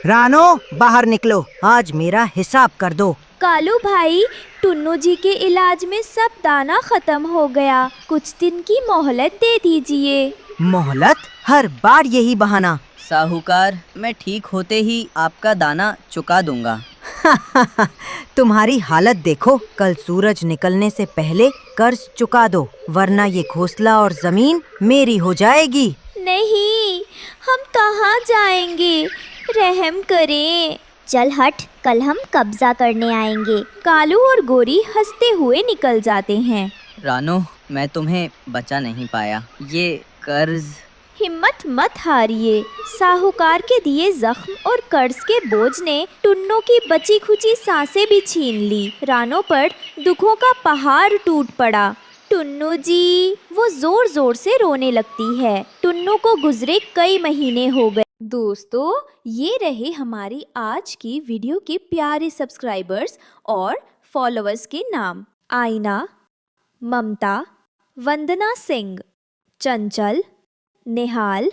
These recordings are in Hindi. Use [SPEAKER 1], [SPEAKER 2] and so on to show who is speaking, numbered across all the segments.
[SPEAKER 1] रानो, बाहर निकलो, आज मेरा हिसाब कर दो।
[SPEAKER 2] कालू भाई, टुन्नू जी के इलाज में सब दाना खत्म हो गया, कुछ दिन की मोहलत दे दीजिए।
[SPEAKER 1] मोहलत? हर बार यही बहाना।
[SPEAKER 3] साहूकार, मैं ठीक होते ही आपका दाना चुका दूंगा।
[SPEAKER 1] तुम्हारी हालत देखो, कल सूरज निकलने से पहले कर्ज चुका दो, वरना ये घोंसला और जमीन मेरी हो जाएगी।
[SPEAKER 2] नहीं, हम कहाँ जाएंगे, रहम करें।
[SPEAKER 4] चल हट, कल हम कब्जा करने आएंगे।
[SPEAKER 2] कालू और गोरी हंसते हुए निकल जाते हैं।
[SPEAKER 3] रानो, मैं तुम्हें बचा नहीं पाया, ये कर्ज।
[SPEAKER 2] हिम्मत मत हारिए, साहूकार के दिए जख्म और कर्ज के बोझ ने टुन्नू की बची खुची सांसें भी छीन ली। रानो पर दुखों का पहाड़ टूट पड़ा। टुन्नू जी, वो जोर जोर से रोने लगती है। टुन्नू को गुजरे कई महीने हो गए। दोस्तों, ये रहे हमारी आज की वीडियो के प्यारे सब्सक्राइबर्स और फॉलोअर्स के नाम। आईना, ममता, वंदना सिंह, चंचल, निहाल,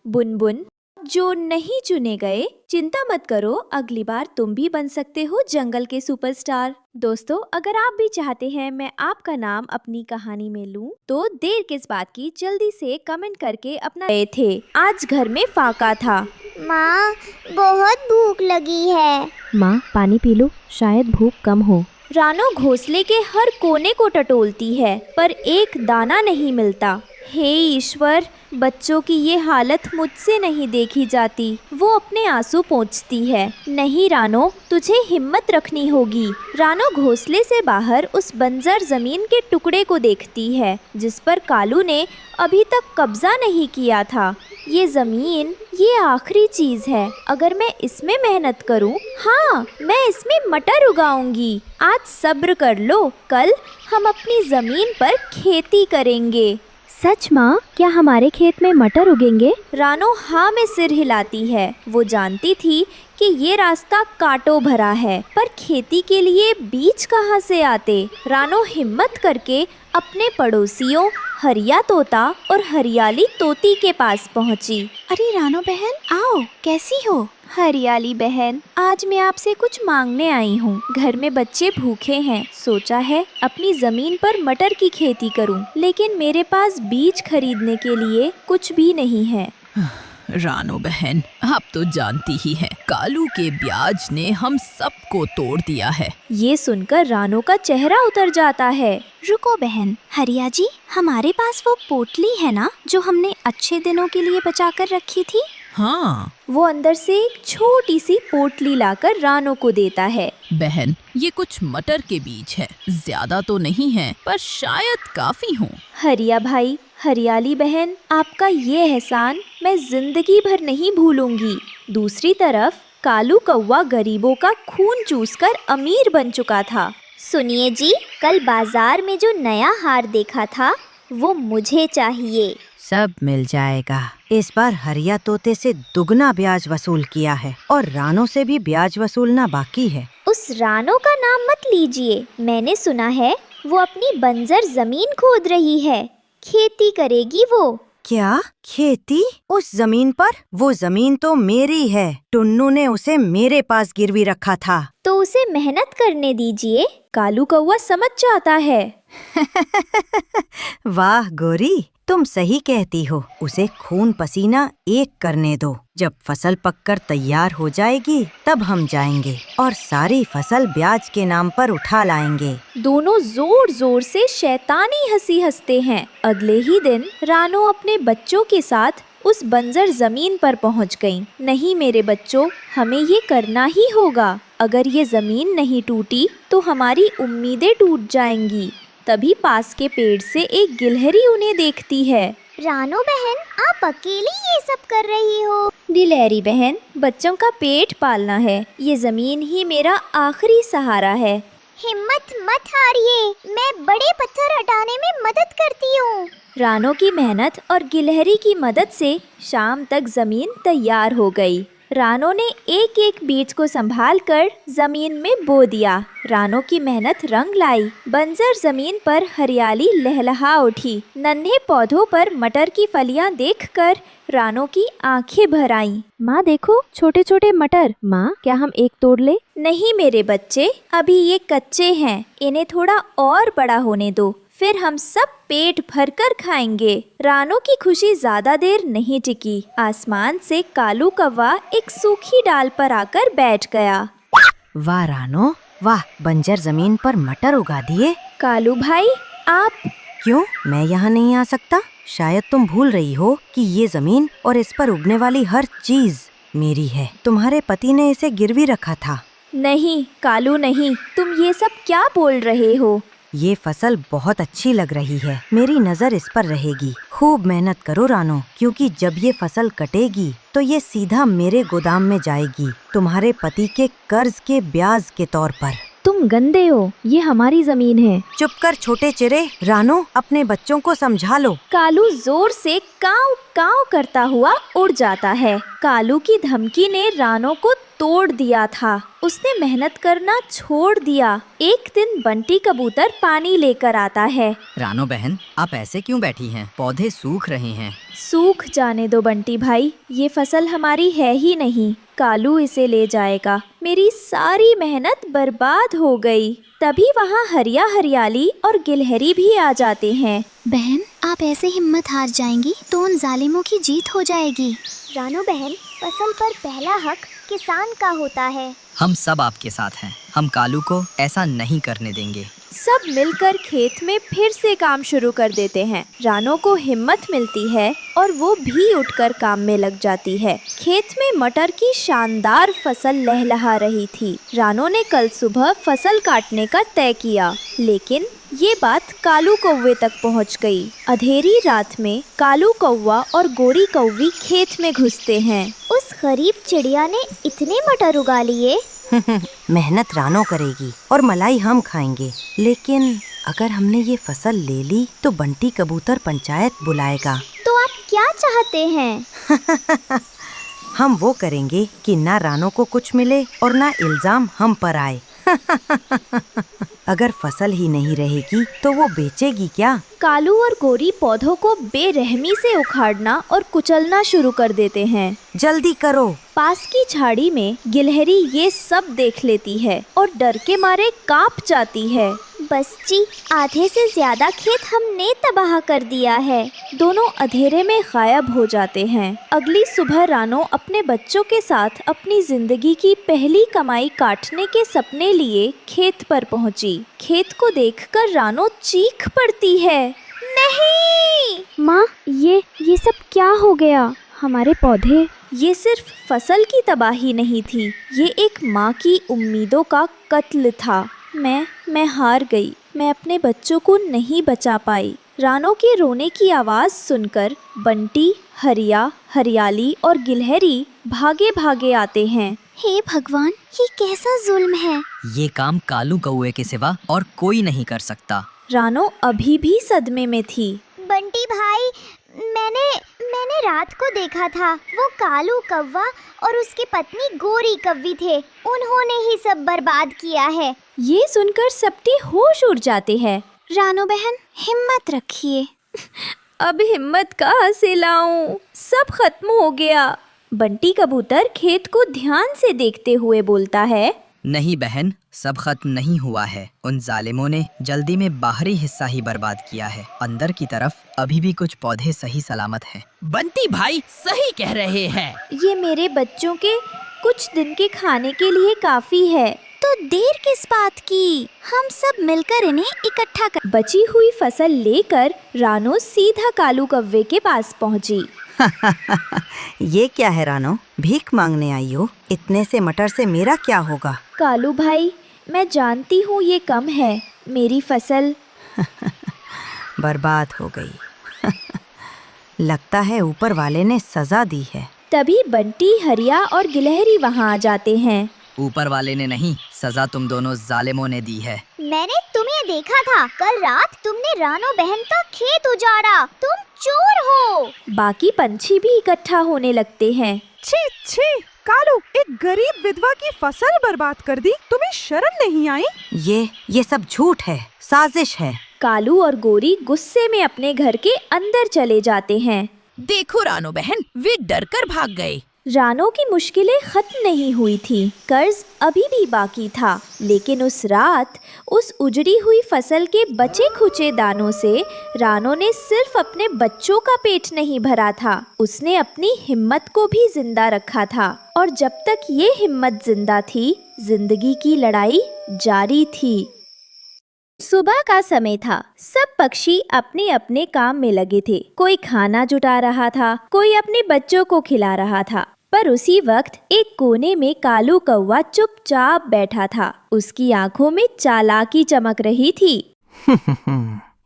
[SPEAKER 2] बुनबुन। जो नहीं चुने गए, चिंता मत करो, अगली बार तुम भी बन सकते हो जंगल के सुपरस्टार। दोस्तों, अगर आप भी चाहते हैं मैं आपका नाम अपनी कहानी में लूं, तो देर किस बात की, जल्दी से कमेंट करके अपना गए थे। आज घर में फाका था।
[SPEAKER 4] माँ, बहुत भूख लगी है।
[SPEAKER 5] माँ, पानी पी लो, शायद भूख कम हो।
[SPEAKER 2] रानो घोंसले के हर कोने को टटोलती है, पर एक दाना नहीं मिलता। हे ईश्वर, बच्चों की ये हालत मुझसे नहीं देखी जाती। वो अपने आंसू पोंछती है। नहीं रानो, तुझे हिम्मत रखनी होगी। रानो घोंसले से बाहर उस बंजर जमीन के टुकड़े को देखती है, जिस पर कालू ने अभी तक कब्जा नहीं किया था। ये जमीन, ये आखिरी चीज है। अगर मैं इसमें मेहनत करूं, हाँ, मैं इसमें मटर उगाऊंगी। आज सब्र कर लो, कल हम अपनी जमीन पर खेती करेंगे।
[SPEAKER 5] सच माँ, क्या हमारे खेत में मटर उगेंगे?
[SPEAKER 2] रानो हाँ में सिर हिलाती है। वो जानती थी कि ये रास्ता कांटों भरा है, पर खेती के लिए बीज कहाँ से आते। रानो हिम्मत करके अपने पड़ोसियों हरिया तोता और हरियाली तोती के पास पहुँची।
[SPEAKER 6] अरे रानो बहन, आओ, कैसी हो?
[SPEAKER 2] हरियाली बहन, आज मैं आपसे कुछ मांगने आई हूँ। घर में बच्चे भूखे हैं, सोचा है अपनी जमीन पर मटर की खेती करूँ, लेकिन मेरे पास बीज खरीदने के लिए कुछ भी नहीं है।
[SPEAKER 7] रानो बहन, आप तो जानती ही हैं, कालू के ब्याज ने हम सबको तोड़ दिया है।
[SPEAKER 2] ये सुनकर रानो का चेहरा उतर जाता है।
[SPEAKER 6] रुको बहन, हरिया जी, हमारे पास वो पोटली है ना जो हमने अच्छे दिनों के लिए बचा कर रखी थी?
[SPEAKER 7] हाँ।
[SPEAKER 2] वो अंदर से एक छोटी सी पोटली लाकर रानो को देता है।
[SPEAKER 7] बहन, ये कुछ मटर के बीज है, ज्यादा तो नहीं है, पर शायद काफी हो।
[SPEAKER 2] हरिया भाई, हरियाली बहन, आपका ये एहसान मैं जिंदगी भर नहीं भूलूंगी। दूसरी तरफ कालू कौवा गरीबों का खून चूसकर अमीर बन चुका था।
[SPEAKER 4] सुनिए जी, कल बाजार में जो नया हार देखा था, वो मुझे चाहिए।
[SPEAKER 1] सब मिल जाएगा। इस बार हरिया तोते से दुगना ब्याज वसूल किया है और रानो से भी ब्याज वसूलना बाकी है।
[SPEAKER 4] उस रानो का नाम मत लीजिए। मैंने सुना है वो अपनी बंजर जमीन खोद रही है, खेती करेगी वो।
[SPEAKER 1] क्या खेती? उस जमीन पर? वो जमीन तो मेरी है। टुन्नू ने उसे मेरे पास गिरवी रखा था।
[SPEAKER 4] तो उसे मेहनत करने दीजिए।
[SPEAKER 2] कालू कौवा समझ जाता है।
[SPEAKER 1] वाह गोरी, तुम सही कहती हो। उसे खून पसीना एक करने दो। जब फसल पककर तैयार हो जाएगी, तब हम जाएंगे और सारी फसल ब्याज के नाम पर उठा लाएंगे।
[SPEAKER 2] दोनों जोर जोर से शैतानी हंसी हंसते हैं। अगले ही दिन रानो अपने बच्चों के साथ उस बंजर जमीन पर पहुंच गईं। नहीं मेरे बच्चों, हमें ये करना ही होगा। अगर ये जमीन नहीं टूटी तो हमारी उम्मीदें टूट जाएंगी। तभी पास के पेड़ से एक गिलहरी उन्हें देखती है।
[SPEAKER 4] रानो बहन, आप अकेली ये सब कर रही हो?
[SPEAKER 2] गिलहरी बहन, बच्चों का पेट पालना है। ये जमीन ही मेरा आखिरी सहारा है।
[SPEAKER 4] हिम्मत मत हारिए, मैं बड़े पत्थर हटाने में मदद करती हूँ।
[SPEAKER 2] रानो की मेहनत और गिलहरी की मदद से शाम तक जमीन तैयार हो गई। रानो ने एक एक बीज को संभाल कर जमीन में बो दिया। रानो की मेहनत रंग लाई। बंजर जमीन पर हरियाली लहलहा उठी। नन्हे पौधों पर मटर की फलियां देखकर रानो की आंखें भर आईं।
[SPEAKER 5] माँ देखो, छोटे छोटे मटर। माँ, क्या हम एक तोड़ ले?
[SPEAKER 2] नहीं मेरे बच्चे, अभी ये कच्चे हैं, इन्हें थोड़ा और बड़ा होने दो, फिर हम सब पेट भरकर खाएंगे। रानो की खुशी ज्यादा देर नहीं टिकी। आसमान से कालू कौवा एक सूखी डाल पर आकर बैठ गया।
[SPEAKER 1] वाह रानो, वाह, बंजर जमीन पर मटर उगा दिए।
[SPEAKER 2] कालू भाई, आप
[SPEAKER 1] क्यों मैं यहाँ नहीं आ सकता? शायद तुम भूल रही हो कि ये जमीन और इस पर उगने वाली हर चीज मेरी है। तुम्हारे पति ने इसे गिरवी रखा था।
[SPEAKER 2] नहीं कालू नहीं, तुम ये सब क्या बोल रहे हो?
[SPEAKER 1] ये फसल बहुत अच्छी लग रही है, मेरी नजर इस पर रहेगी। खूब मेहनत करो रानो, क्योंकि जब ये फसल कटेगी तो ये सीधा मेरे गोदाम में जाएगी, तुम्हारे पति के कर्ज के ब्याज के तौर पर।
[SPEAKER 5] तुम गंदे हो, ये हमारी जमीन है।
[SPEAKER 1] चुप कर छोटे चिरे। रानो, अपने बच्चों को समझा लो।
[SPEAKER 2] कालू जोर से काव काव करता हुआ उड़ जाता है। कालू की धमकी ने रानो को तोड़ दिया था। उसने मेहनत करना छोड़ दिया। एक दिन बंटी कबूतर पानी लेकर आता है।
[SPEAKER 3] रानो बहन, आप ऐसे क्यों बैठी हैं? पौधे सूख रहे हैं।
[SPEAKER 2] सूख जाने दो बंटी भाई, ये फसल हमारी है ही नहीं। कालू इसे ले जाएगा। मेरी सारी मेहनत बर्बाद हो गई। तभी वहाँ हरिया हरियाली और गिलहरी भी आ जाते हैं।
[SPEAKER 6] बहन, आप ऐसे हिम्मत हार जाएंगी तो उन जालिमों की जीत हो जाएगी।
[SPEAKER 4] रानो बहन, फसल पर पहला हक किसान का होता है।
[SPEAKER 3] हम सब आपके साथ हैं। हम कालू को ऐसा नहीं करने देंगे।
[SPEAKER 2] सब मिलकर खेत में फिर से काम शुरू कर देते हैं। रानो को हिम्मत मिलती है और वो भी उठकर काम में लग जाती है। खेत में मटर की शानदार फसल लहलहा रही थी। रानो ने कल सुबह फसल काटने का तय किया, लेकिन ये बात कालू कौवे तक पहुंच गई। अंधेरी रात में कालू कौवा और गोरी कौवी खेत में घुसते हैं।
[SPEAKER 4] उस गरीब चिड़िया ने इतने मटर उगा लिए।
[SPEAKER 1] मेहनत रानो करेगी और मलाई हम खाएंगे, लेकिन अगर हमने ये फसल ले ली तो बंटी कबूतर पंचायत बुलाएगा।
[SPEAKER 4] तो आप क्या चाहते हैं?
[SPEAKER 1] हम वो करेंगे कि ना रानो को कुछ मिले और ना इल्जाम हम पर आए। अगर फसल ही नहीं रहेगी तो वो बेचेगी क्या?
[SPEAKER 2] कालू और गोरी पौधों को बेरहमी से उखाड़ना और कुचलना शुरू कर देते हैं।
[SPEAKER 1] जल्दी करो।
[SPEAKER 2] पास की झाड़ी में गिलहरी ये सब देख लेती है और डर के मारे कांप जाती है।
[SPEAKER 4] बस जी, आधे से ज्यादा खेत हमने तबाह कर दिया है।
[SPEAKER 2] दोनों अंधेरे में गायब हो जाते हैं। अगली सुबह रानो अपने बच्चों के साथ अपनी जिंदगी की पहली कमाई काटने के सपने लिए खेत पर पहुंची। खेत को देखकर रानो चीख पड़ती है। नहीं
[SPEAKER 5] माँ, ये सब क्या हो गया? हमारे पौधे।
[SPEAKER 2] ये सिर्फ फसल की तबाही नहीं थी, ये एक माँ की उम्मीदों का कत्ल था। मैं हार गई। मैं अपने बच्चों को नहीं बचा पाई। रानो के रोने की आवाज़ सुनकर बंटी, हरिया, हरियाली और गिलहरी भागे भागे आते हैं।
[SPEAKER 6] हे भगवान, ये कैसा जुल्म है।
[SPEAKER 3] ये काम कालू कौवे के सिवा और कोई नहीं कर सकता।
[SPEAKER 2] रानो अभी भी सदमे में थी।
[SPEAKER 4] बंटी भाई, मैंने रात को देखा था, वो कालू कौवा और उसकी पत्नी गोरी कौवी थे। उन्होंने ही सब बर्बाद किया है।
[SPEAKER 2] ये सुनकर सबके होश उड़ जाते हैं।
[SPEAKER 6] रानो बहन, हिम्मत रखिए।
[SPEAKER 2] अब हिम्मत कहाँ से लाऊं? सब खत्म हो गया। बंटी कबूतर खेत को ध्यान से देखते हुए बोलता है।
[SPEAKER 3] नहीं बहन, सब खत्म नहीं हुआ है। उन जालिमों ने जल्दी में बाहरी हिस्सा ही बर्बाद किया है। अंदर की तरफ अभी भी कुछ पौधे सही सलामत हैं।
[SPEAKER 7] बंटी भाई सही कह रहे हैं।
[SPEAKER 2] ये मेरे बच्चों के कुछ दिन के खाने के लिए काफी है।
[SPEAKER 6] तो देर किस बात की? हम सब मिलकर इन्हें इकट्ठा कर।
[SPEAKER 2] बची हुई फसल लेकर रानो सीधा कालू कौवे के पास पहुंची।
[SPEAKER 1] ये क्या है रानो, भीख मांगने आई हो? इतने से मटर से मेरा क्या होगा?
[SPEAKER 2] कालू भाई, मैं जानती हूँ ये कम है। मेरी फसल
[SPEAKER 1] बर्बाद हो गई। लगता है ऊपर वाले ने सजा दी है।
[SPEAKER 2] तभी बंटी, हरिया और गिलहरी वहाँ आ जाते हैं।
[SPEAKER 3] ऊपर वाले ने नहीं, सजा तुम दोनों जालिमों ने दी है।
[SPEAKER 4] मैंने तुम्हें देखा था, कल रात तुमने रानो बहन का खेत उजाड़ा। तुम चोर हो।
[SPEAKER 2] बाकी पंछी भी इकट्ठा होने लगते हैं।
[SPEAKER 8] छी छी, कालू, एक गरीब विधवा की फसल बर्बाद कर दी। तुम्हें शर्म नहीं आई?
[SPEAKER 1] ये सब झूठ है, साजिश है।
[SPEAKER 2] कालू और गोरी गुस्से में अपने घर के अंदर चले जाते हैं।
[SPEAKER 7] देखो रानो बहन, वे डर कर भाग गए।
[SPEAKER 2] रानो की मुश्किलें खत्म नहीं हुई थी, कर्ज अभी भी बाकी था। लेकिन उस रात उस उजड़ी हुई फसल के बचे खुचे दानों से रानो ने सिर्फ अपने बच्चों का पेट नहीं भरा था, उसने अपनी हिम्मत को भी जिंदा रखा था। और जब तक ये हिम्मत जिंदा थी, जिंदगी की लड़ाई जारी थी। सुबह का समय था। सब पक्षी अपने अपने काम में लगे थे। कोई खाना जुटा रहा था, कोई अपने बच्चों को खिला रहा था। पर उसी वक्त एक कोने में कालू कौवा चुपचाप बैठा था। उसकी आंखों में चालाकी चमक रही थी।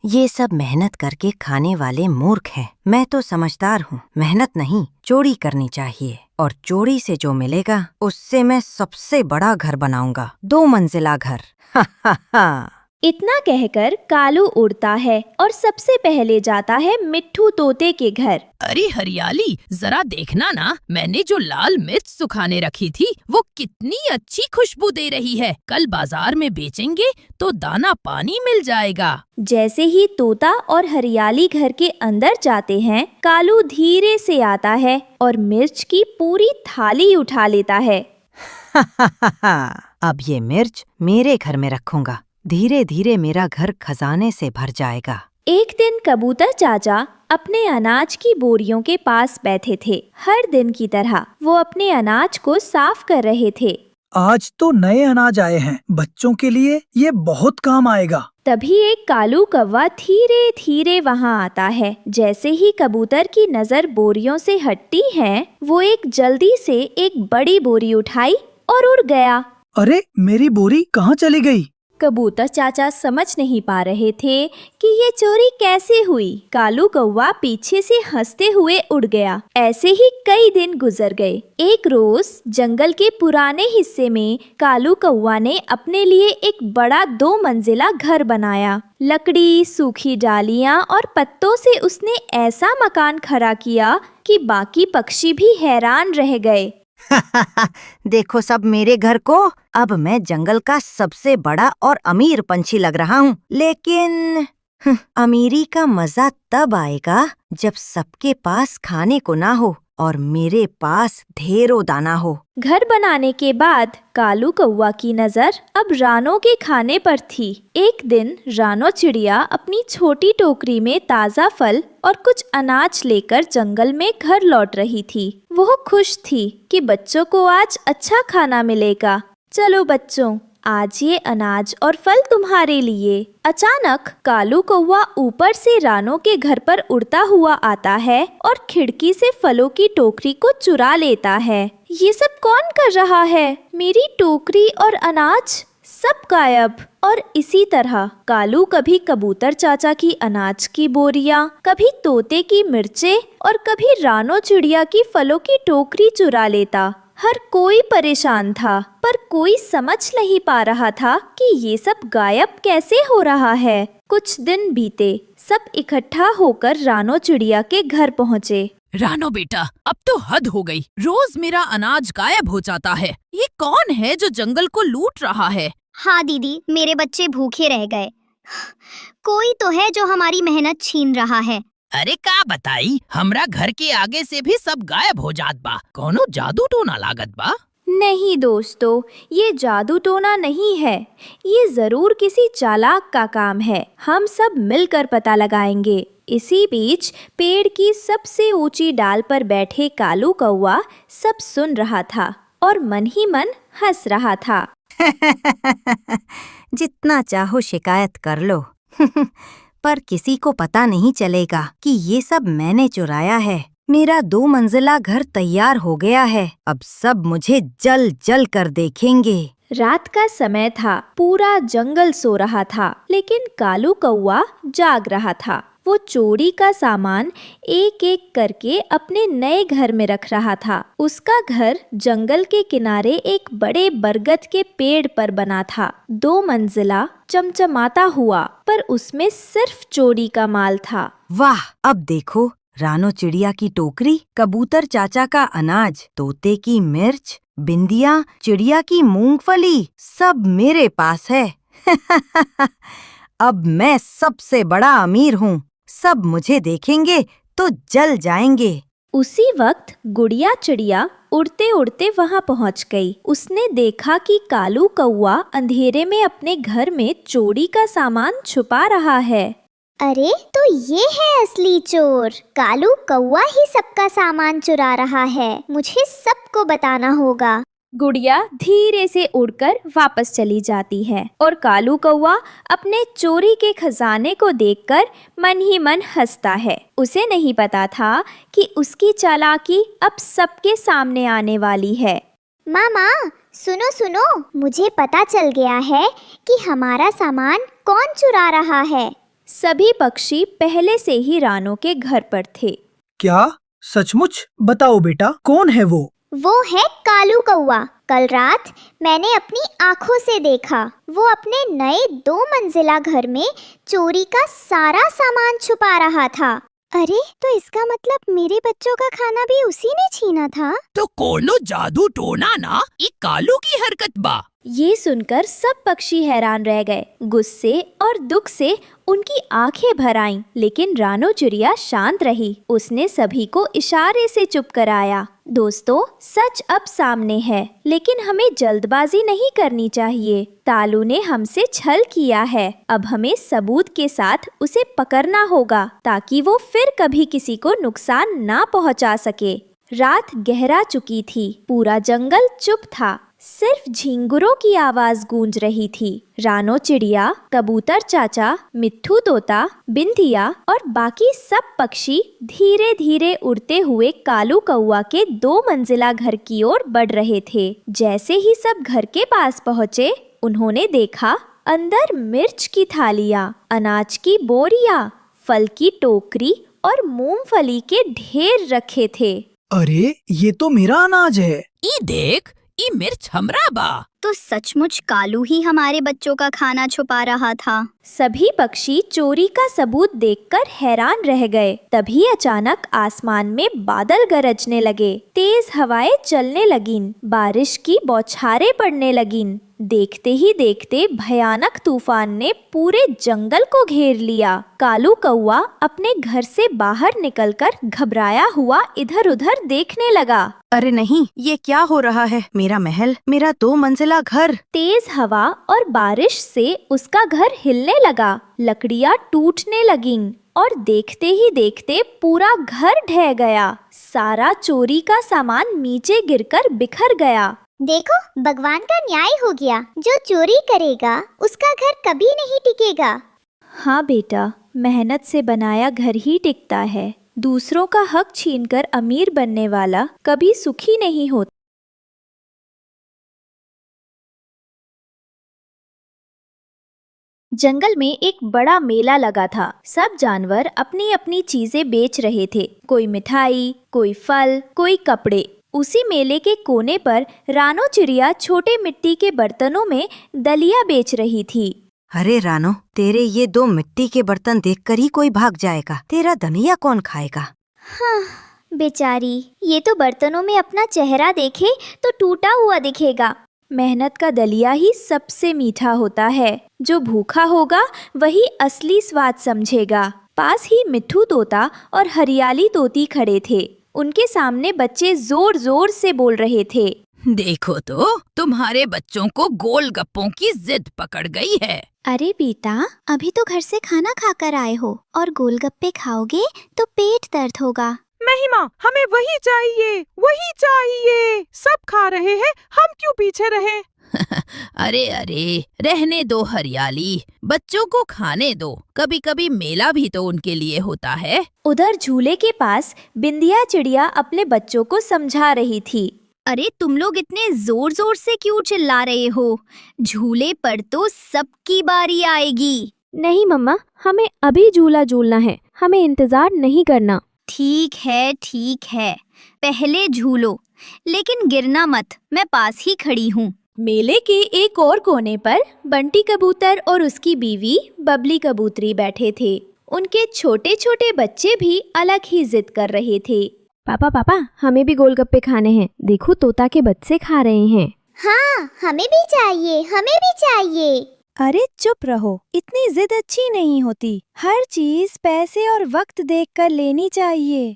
[SPEAKER 1] ये सब मेहनत करके खाने वाले मूर्ख हैं। मैं तो समझदार हूँ। मेहनत नहीं, चोरी करनी चाहिए। और चोरी से जो मिलेगा उससे मैं सबसे बड़ा घर बनाऊंगा, 2 मंजिला घर। हा हा हा।
[SPEAKER 2] इतना कहकर कालू उड़ता है और सबसे पहले जाता है मिट्ठू तोते के घर।
[SPEAKER 7] अरे हरियाली, जरा देखना ना, मैंने जो लाल मिर्च सुखाने रखी थी वो कितनी अच्छी खुशबू दे रही है। कल बाजार में बेचेंगे तो दाना पानी मिल जाएगा।
[SPEAKER 2] जैसे ही तोता और हरियाली घर के अंदर जाते हैं, कालू धीरे से आता है और मिर्च की पूरी थाली उठा लेता है।
[SPEAKER 1] अब ये मिर्च मेरे घर में रखूंगा। धीरे धीरे मेरा घर खजाने से भर जाएगा।
[SPEAKER 2] एक दिन कबूतर चाचा अपने अनाज की बोरियों के पास बैठे थे। हर दिन की तरह वो अपने अनाज को साफ कर रहे थे।
[SPEAKER 9] आज तो नए अनाज आए हैं, बच्चों के लिए ये बहुत काम आएगा।
[SPEAKER 2] तभी एक कालू कौवा धीरे धीरे वहाँ आता है। जैसे ही कबूतर की नजर बोरियों से हटती है, वो एक जल्दी से एक बड़ी बोरी उठाई और उड़ गया।
[SPEAKER 9] अरे, मेरी बोरी कहाँ चली गई?
[SPEAKER 2] कबूतर चाचा समझ नहीं पा रहे थे कि ये चोरी कैसे हुई। कालू कौवा पीछे से हंसते हुए उड़ गया। ऐसे ही कई दिन गुजर गए। एक रोज जंगल के पुराने हिस्से में कालू कौवा ने अपने लिए एक बड़ा 2 मंजिला घर बनाया। लकड़ी, सूखी डालियां और पत्तों से उसने ऐसा मकान खड़ा किया कि बाकी पक्षी भी हैरान रह गए।
[SPEAKER 1] देखो सब मेरे घर को। अब मैं जंगल का सबसे बड़ा और अमीर पंछी लग रहा हूँ। लेकिन अमीरी का मजा तब आएगा जब सबके पास खाने को ना हो और मेरे पास ढेरों दाना हो।
[SPEAKER 2] घर बनाने के बाद कालू कौवा की नजर अब रानो के खाने पर थी। एक दिन रानो चिड़िया अपनी छोटी टोकरी में ताज़ा फल और कुछ अनाज लेकर जंगल में घर लौट रही थी। वो खुश थी कि बच्चों को आज अच्छा खाना मिलेगा। चलो बच्चों, आज ये अनाज और फल तुम्हारे लिए। अचानक कालू कौवा ऊपर से रानो के घर पर उड़ता हुआ आता है और खिड़की से फलों की टोकरी को चुरा लेता है। ये सब कौन कर रहा है? मेरी टोकरी और अनाज सब गायब। और इसी तरह कालू कभी कबूतर चाचा की अनाज की बोरियां, कभी तोते की मिर्चें और कभी रानो चिड़िया की फलों की टोकरी चुरा लेता। हर कोई परेशान था, पर कोई समझ नहीं पा रहा था कि ये सब गायब कैसे हो रहा है। कुछ दिन बीते, सब इकट्ठा होकर रानो चिड़िया के घर पहुँचे।
[SPEAKER 7] रानो बेटा, अब तो हद हो गई। रोज मेरा अनाज गायब हो जाता है। ये कौन है जो जंगल को लूट रहा है?
[SPEAKER 4] हाँ दीदी, मेरे बच्चे भूखे रह गए। कोई तो है जो हमारी मेहनत छीन रहा है।
[SPEAKER 7] अरे का बताई, हमरा घर के आगे से भी सब गायब हो जात बा। कोनो जादू टोना लागत बा?
[SPEAKER 2] नहीं दोस्तों, ये जादू टोना नहीं है। ये जरूर किसी चालाक का काम है। हम सब मिलकर पता लगाएंगे। इसी बीच पेड़ की सबसे ऊंची डाल पर बैठे कालू कौवा सब सुन रहा था और मन ही मन हंस रहा था।
[SPEAKER 1] जितना चाहो शिकायत कर लो, पर किसी को पता नहीं चलेगा कि ये सब मैंने चुराया है। मेरा 2 मंजिला घर तैयार हो गया है। अब सब मुझे जल जल कर देखेंगे।
[SPEAKER 2] रात का समय था। पूरा जंगल सो रहा था, लेकिन कालू कौवा जाग रहा था। वो चोरी का सामान एक एक करके अपने नए घर में रख रहा था। उसका घर जंगल के किनारे एक बड़े बरगद के पेड़ पर बना था। 2 मंजिला, चमचमाता हुआ, पर उसमें सिर्फ चोरी का माल था।
[SPEAKER 1] वाह! अब देखो, रानो चिड़िया की टोकरी, कबूतर चाचा का अनाज, तोते की मिर्च, बिंदिया चिड़िया की मूंगफली, सब मेरे पास है। अब मैं सबसे बड़ा अमीर हूँ। सब मुझे देखेंगे तो जल जाएंगे।
[SPEAKER 2] उसी वक्त गुड़िया चिड़िया उड़ते उड़ते वहां पहुंच गई। उसने देखा कि कालू कौवा अंधेरे में अपने घर में चोरी का सामान छुपा रहा है।
[SPEAKER 4] अरे तो ये है असली चोर। कालू कौवा ही सबका सामान चुरा रहा है। मुझे सबको बताना होगा।
[SPEAKER 2] गुड़िया धीरे से उड़कर वापस चली जाती है और कालू कौवा अपने चोरी के खजाने को देखकर मन ही मन हंसता है। उसे नहीं पता था कि उसकी चालाकी अब सबके सामने आने वाली है।
[SPEAKER 4] मामा सुनो सुनो, मुझे पता चल गया है कि हमारा सामान कौन चुरा रहा है।
[SPEAKER 2] सभी पक्षी पहले से ही रानो के घर पर थे।
[SPEAKER 9] क्या सचमुच? बताओ बेटा, कौन है वो?
[SPEAKER 4] वो है कालू कौवा। कल रात मैंने अपनी आँखों से देखा। वो अपने नए 2 मंजिला घर में चोरी का सारा सामान छुपा रहा था। अरे तो इसका मतलब मेरे बच्चों का खाना भी उसी ने छीना था।
[SPEAKER 7] तो कोनो जादू टोना ना, ये कालू की हरकत बा।
[SPEAKER 2] ये सुनकर सब पक्षी हैरान रह गए। गुस्से और दुख से उनकी आंखें भर आईं, लेकिन रानो चिड़िया शांत रही। उसने सभी को इशारे से चुप कराया। दोस्तों, सच अब सामने है, लेकिन हमें जल्दबाजी नहीं करनी चाहिए। तालू ने हमसे छल किया है। अब हमें सबूत के साथ उसे पकड़ना होगा ताकि वो फिर कभी किसी को नुकसान ना पहुंचा सके। रात गहरा चुकी थी। पूरा जंगल चुप था। सिर्फ झिंगुरों की आवाज गूंज रही थी। रानो चिड़िया, कबूतर चाचा, मिट्ठू तोता, बिंदिया और बाकी सब पक्षी धीरे धीरे उड़ते हुए कालू कौवा के 2 मंजिला घर की ओर बढ़ रहे थे। जैसे ही सब घर के पास पहुँचे, उन्होंने देखा अंदर मिर्च की थालियाँ, अनाज की बोरियां, फल की टोकरी और मूंगफली के ढेर रखे थे।
[SPEAKER 9] अरे ये तो मेरा अनाज है।
[SPEAKER 7] ई देख, ई मिर्च हमरा बा।
[SPEAKER 6] तो सचमुच कालू ही हमारे बच्चों का खाना छुपा रहा था।
[SPEAKER 2] सभी पक्षी चोरी का सबूत देखकर हैरान रह गए। तभी अचानक आसमान में बादल गरजने लगे। तेज हवाएं चलने लगीं। बारिश की बौछारें पड़ने लगीं। देखते ही देखते भयानक तूफान ने पूरे जंगल को घेर लिया। कालू कौवा अपने घर से बाहर निकलकर घबराया हुआ इधर-उधर देखने लगा।
[SPEAKER 1] अरे नहीं, ये क्या हो रहा है? मेरा महल, मेरा 2 मंजिला घर।
[SPEAKER 2] तेज हवा और बारिश से उसका घर हिलने लगा। लकड़ियाँ टूटने लगीं और देखते ही देखते पूरा घर ढह गया। सारा चोरी का सामान नीचे गिरकर बिखर गया।
[SPEAKER 4] देखो, भगवान का न्याय हो गया। जो चोरी करेगा उसका घर कभी नहीं टिकेगा।
[SPEAKER 2] हाँ बेटा, मेहनत से बनाया घर ही टिकता है। दूसरों का हक छीनकर अमीर बनने वाला कभी सुखी नहीं होता। जंगल में एक बड़ा मेला लगा था। सब जानवर अपनी अपनी चीजें बेच रहे थे। कोई मिठाई, कोई फल, कोई कपड़े। उसी मेले के कोने पर रानो चिड़िया छोटे मिट्टी के बर्तनों में दलिया बेच रही थी।
[SPEAKER 1] अरे रानो, तेरे ये 2 मिट्टी के बर्तन देखकर ही कोई भाग जाएगा। तेरा दलिया कौन खाएगा?
[SPEAKER 4] हाँ, बेचारी, ये तो बर्तनों में अपना चेहरा देखे तो टूटा हुआ दिखेगा।
[SPEAKER 2] मेहनत का दलिया ही सबसे मीठा होता है। जो भूखा होगा वही असली स्वाद समझेगा। पास ही मिट्ठू तोता और हरियाली तोती खड़े थे। उनके सामने बच्चे जोर जोर से बोल रहे थे।
[SPEAKER 7] देखो तो, तुम्हारे बच्चों को गोलगप्पों की जिद पकड़ गई है।
[SPEAKER 6] अरे बेटा, अभी तो घर से खाना खाकर आए हो और गोलगप्पे खाओगे तो पेट दर्द होगा।
[SPEAKER 8] नहीं माँ, हमें वही चाहिए, वही चाहिए। सब खा रहे हैं, हम क्यों पीछे रहे?
[SPEAKER 7] अरे अरे, रहने दो हरियाली, बच्चों को खाने दो। कभी कभी मेला भी तो उनके लिए होता है।
[SPEAKER 2] उधर झूले के पास बिंदिया चिड़िया अपने बच्चों को समझा रही थी।
[SPEAKER 6] अरे तुम लोग इतने जोर जोर से क्यों चिल्ला रहे हो? झूले पर तो सबकी बारी आएगी।
[SPEAKER 5] नहीं मम्मा, हमें अभी झूला झूलना है, हमें इंतजार नहीं करना।
[SPEAKER 6] ठीक है, पहले झूलो, लेकिन गिरना मत, मैं पास ही खड़ी हूँ।
[SPEAKER 2] मेले के एक और कोने पर बंटी कबूतर और उसकी बीवी बबली कबूतरी बैठे थे। उनके छोटे छोटे बच्चे भी अलग ही जिद कर रहे थे।
[SPEAKER 5] पापा, हमें भी गोलगप्पे खाने हैं। देखो, तोता के बच्चे खा रहे हैं।
[SPEAKER 4] हाँ, हमें भी चाहिए, हमें भी चाहिए।
[SPEAKER 5] अरे चुप रहो, इतनी जिद अच्छी नहीं होती। हर चीज पैसे और वक्त देखकर लेनी चाहिए।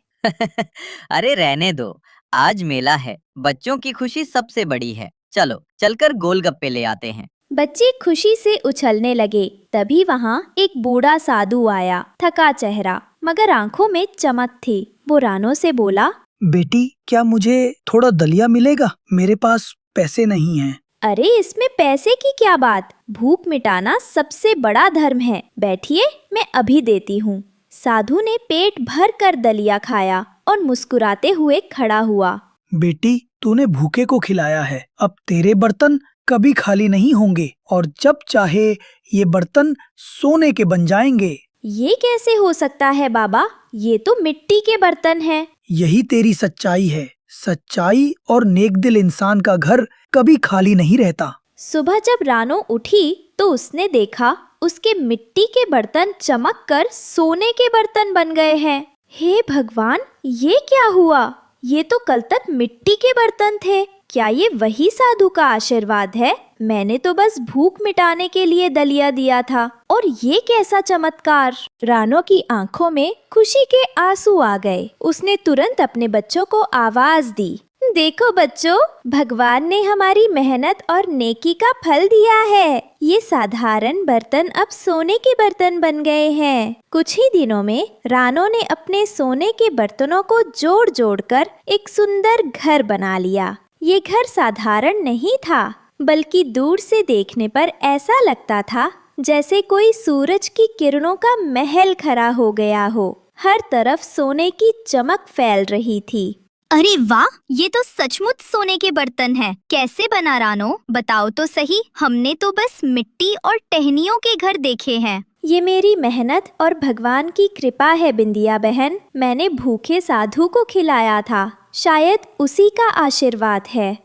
[SPEAKER 3] अरे रहने दो, आज मेला है, बच्चों की खुशी सबसे बड़ी है। चलो चलकर गोलगप्पे ले आते हैं।
[SPEAKER 2] बच्चे खुशी से उछलने लगे। तभी वहाँ एक बूढ़ा साधु आया, थका चेहरा मगर आंखों में चमक थी। वो रानो से बोला,
[SPEAKER 9] बेटी, क्या मुझे थोड़ा दलिया मिलेगा? मेरे पास पैसे नहीं हैं।
[SPEAKER 2] अरे इसमें पैसे की क्या बात, भूख मिटाना सबसे बड़ा धर्म है। बैठिए, मैं अभी देती हूँ। साधु ने पेट भर कर दलिया खाया और मुस्कुराते हुए खड़ा हुआ।
[SPEAKER 9] बेटी, तूने भूखे को खिलाया है, अब तेरे बर्तन कभी खाली नहीं होंगे और जब चाहे ये बर्तन सोने के बन जाएंगे।
[SPEAKER 2] ये कैसे हो सकता है बाबा? ये तो मिट्टी के बर्तन हैं।
[SPEAKER 9] यही तेरी सच्चाई है। सच्चाई और नेक दिल इंसान का घर कभी खाली नहीं रहता।
[SPEAKER 2] सुबह जब रानो उठी तो उसने देखा उसके मिट्टी के बर्तन चमक कर सोने के बर्तन बन गए हैं। हे भगवान, ये क्या हुआ? ये तो कल तक मिट्टी के बर्तन थे। क्या ये वही साधु का आशीर्वाद है? मैंने तो बस भूख मिटाने के लिए दलिया दिया था, और ये कैसा चमत्कार! रानो की आंखों में खुशी के आंसू आ गए। उसने तुरंत अपने बच्चों को आवाज दी, देखो बच्चों, भगवान ने हमारी मेहनत और नेकी का फल दिया है। ये साधारण बर्तन अब सोने के बर्तन बन गए हैं। कुछ ही दिनों में रानो ने अपने सोने के बर्तनों को जोड़ जोड़ कर एक सुंदर घर बना लिया। ये घर साधारण नहीं था, बल्कि दूर से देखने पर ऐसा लगता था जैसे कोई सूरज की किरणों का महल खड़ा हो गया हो। हर तरफ सोने की चमक फैल रही थी।
[SPEAKER 6] अरे वाह, ये तो सचमुच सोने के बर्तन हैं। कैसे बना रानो? बताओ तो सही। हमने तो बस मिट्टी और टहनियों के घर देखे हैं।
[SPEAKER 2] ये मेरी मेहनत और भगवान की कृपा है बिंदिया बहन। मैंने भूखे साधु को खिलाया था, शायद उसी का आशीर्वाद है।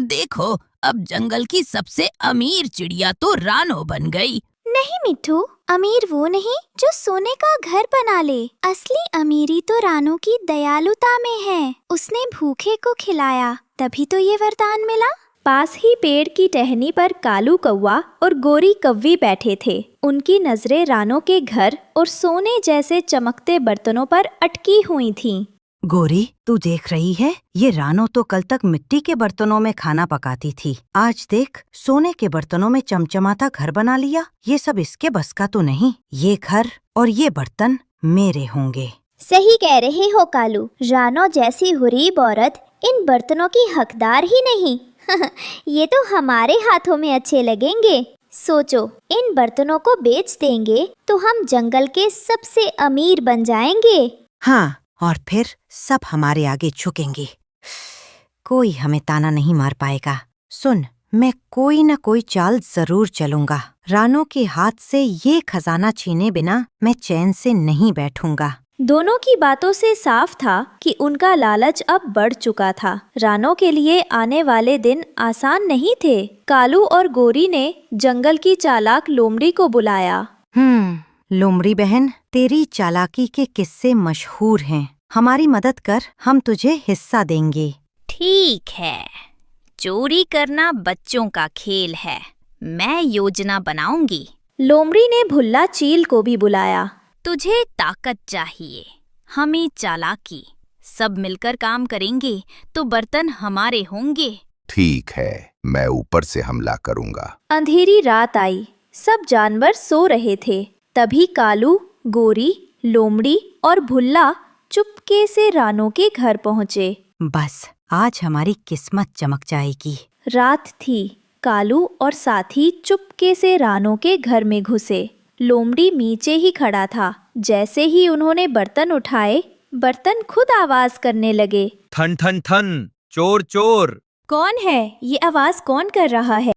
[SPEAKER 7] देखो, अब जंगल की सबसे अमीर चिड़िया तो रानो बन गई।
[SPEAKER 6] नहीं मिट्ठू, अमीर वो नहीं जो सोने का घर बना ले। असली अमीरी तो रानो की दयालुता में है। उसने भूखे को खिलाया, तभी तो ये वरदान मिला।
[SPEAKER 2] पास ही पेड़ की टहनी पर कालू कौवा और गोरी कव्वी बैठे थे। उनकी नजरें रानो के घर और सोने जैसे चमकते बर्तनों पर अटकी हुई थीं।
[SPEAKER 1] गोरी, तू देख रही है? ये रानो तो कल तक मिट्टी के बर्तनों में खाना पकाती थी, आज देख सोने के बर्तनों में चमचमाता घर बना लिया। ये सब इसके बस का तो नहीं। ये घर और ये बर्तन मेरे होंगे।
[SPEAKER 4] सही कह रहे हो कालू, रानो जैसी हुरीब औरत इन बर्तनों की हकदार ही नहीं। ये तो हमारे हाथों में अच्छे लगेंगे। सोचो, इन बर्तनों को बेच देंगे तो हम जंगल के सबसे अमीर बन जाएंगे।
[SPEAKER 1] हाँ, और फिर सब हमारे आगे झुकेंगे। कोई हमें ताना नहीं मार पाएगा। सुन, मैं कोई न कोई चाल जरूर चलूंगा। रानो के हाथ से ये खजाना छीने बिना मैं चैन से नहीं बैठूंगा।
[SPEAKER 2] दोनों की बातों से साफ था कि उनका लालच अब बढ़ चुका था। रानो के लिए आने वाले दिन आसान नहीं थे। कालू और गोरी ने जंगल की चालाक लोमड़ी को बुलाया।
[SPEAKER 1] लोमड़ी बहन, तेरी चालाकी के किस्से मशहूर हैं। हमारी मदद कर, हम तुझे हिस्सा देंगे।
[SPEAKER 6] ठीक है, चोरी करना बच्चों का खेल है। मैं योजना बनाऊंगी।
[SPEAKER 2] लोमड़ी ने भुल्ला चील को भी बुलाया।
[SPEAKER 6] तुझे ताकत चाहिए, हमें चालाकी। सब मिलकर काम करेंगे तो बर्तन हमारे होंगे।
[SPEAKER 10] ठीक है, मैं ऊपर से हमला करूंगा।
[SPEAKER 2] अंधेरी रात आई, सब जानवर सो रहे थे। तभी कालू, गोरी, लोमड़ी और भुल्ला चुपके से रानो के घर पहुँचे।
[SPEAKER 1] बस आज हमारी किस्मत चमक जाएगी।
[SPEAKER 2] रात थी। कालू और साथी चुपके से रानो के घर में घुसे। लोमड़ी नीचे ही खड़ा था। जैसे ही उन्होंने बर्तन उठाए, बर्तन खुद आवाज करने लगे।
[SPEAKER 11] ठन ठन ठन, चोर चोर।
[SPEAKER 2] कौन है? ये आवाज कौन कर रहा है?